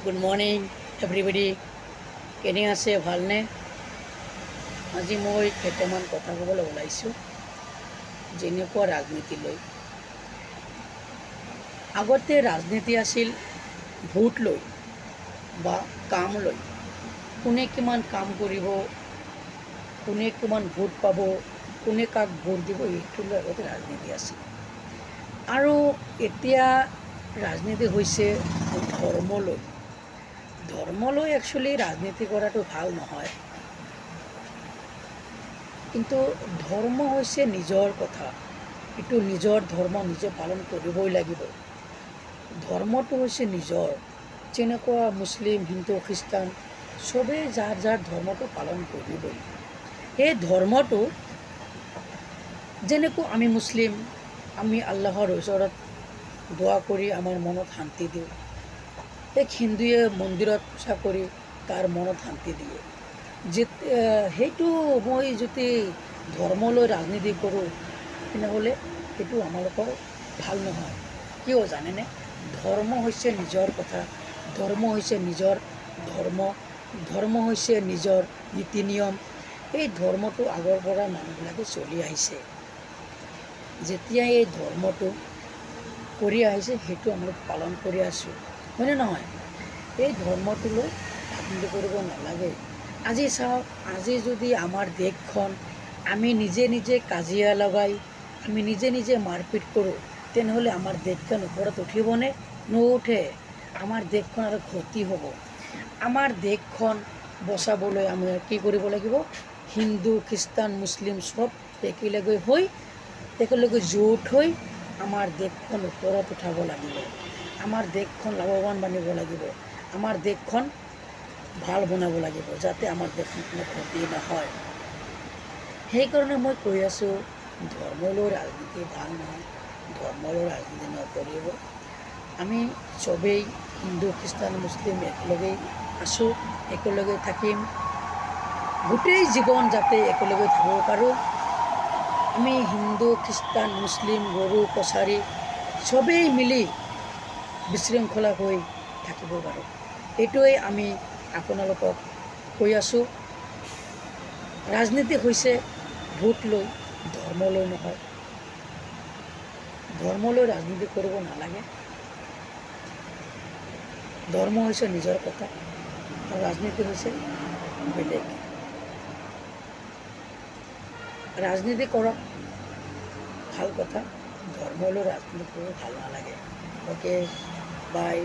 Good morning everybody. কেনে আছে, ভালনে? আজি মই কেইটামান কথা ক'বলৈ ওলাইছোঁ যেনেকুৱা ৰাজনীতিলৈ। আগতে ৰাজনীতি আছিল ভোট লৈ বা কাম লৈ। কোনে কিমান কাম কৰিব, কোনে কিমান ভোট পাব, কোনে কাক ভোট দিব, এইটো লৈ আগতে ৰাজনীতি আছিল। আৰু এতিয়া ৰাজনীতি হৈছে ধৰ্মলৈ। ধৰ্মলৈ একচুৱেলি ৰাজনীতি কৰাটো ভাল নহয়, কিন্তু ধৰ্ম হৈছে নিজৰ কথা। এইটো নিজৰ ধৰ্ম নিজে পালন কৰিবই লাগিব। ধৰ্মটো হৈছে নিজৰ, যেনেকুৱা মুছলিম, হিন্দু, খ্ৰীষ্টান চবেই যাৰ যাৰ ধৰ্মটো পালন কৰিবই। সেই ধৰ্মটো যেনেকৈ আমি মুছলিম, আমি আল্লাহৰ ওচৰত দোৱা কৰি আমাৰ মনত শান্তি দিওঁ। এক হিন্দুৱে মন্দিৰত পূজা কৰি তাৰ মনত শান্তি দিয়ে। সেইটো মই যদি ধৰ্মলৈ ৰাজনীতি কৰোঁ, তেনেহ'লে সেইটো আমালোকৰ ভাল নহয়। কিয় জানেনে? ধৰ্ম হৈছে নিজৰ কথা, ধৰ্ম হৈছে নিজৰ ধৰ্ম, ধৰ্ম হৈছে নিজৰ নীতি নিয়ম। এই ধৰ্মটো আগৰ পৰা মানুহবিলাকে চলি আহিছে। যেতিয়া এই ধৰ্মটো কৰি আহিছে, সেইটো আমি পালন কৰি আছোঁ, হয়নে নহয়? এই ধৰ্মটোলৈ ৰাজনীতি কৰিব নালাগে। আজি চাওক, আজি যদি আমাৰ দেশখন আমি নিজে নিজে কাজিয়া লগাই, আমি নিজে নিজে মাৰপিট কৰোঁ, তেনেহ'লে আমাৰ দেশখন ওপৰত উঠিবনে? নুঠে। আমাৰ দেশখন আৰু ক্ষতি হ'ব। আমাৰ দেশখন বচাবলৈ আমি কি কৰিব লাগিব? হিন্দু, খ্ৰীষ্টান, মুছলিম চব একেলগে জোঁট হৈ আমাৰ দেশখন ওপৰত উঠাব লাগিব। আমাৰ দেশখন লাভৱান বানিব লাগিব। আমাৰ দেশখন ভাল বনাব লাগিব, যাতে আমাৰ দেশখন কোনো ক্ষতি নহয়। সেইকাৰণে মই কৈ আছোঁ, ধৰ্মলৈ ৰাজনীতি ভাল নহয়, ধৰ্মলৈ ৰাজনীতি নকৰিব। আমি চবেই হিন্দু, খ্ৰীষ্টান, মুছলিম একেলগেই আছোঁ, একেলগে থাকিম। গোটেই জীৱন যাতে একেলগে থাকিব পাৰোঁ। আমি হিন্দু, খ্ৰীষ্টান, মুছলিম, বড়ো, কছাৰী চবেই মিলি বিশৃংখলা হৈ থাকিব পাৰোঁ। এইটোৱেই আমি আপোনালোকক কৈ আছোঁ। ৰাজনীতি হৈছে ভোট লৈ, ধৰ্মলৈ নহয়। ধৰ্মলৈ ৰাজনীতি কৰিব নালাগে। ধৰ্ম হৈছে নিজৰ কথা আৰু ৰাজনীতি হৈছে বেলেগ। ৰাজনীতি কৰক, ভাল কথা। ধৰ্মলৈ ৰাজনীতি কৰিব ভাল নালাগে। অ'কে, বাই।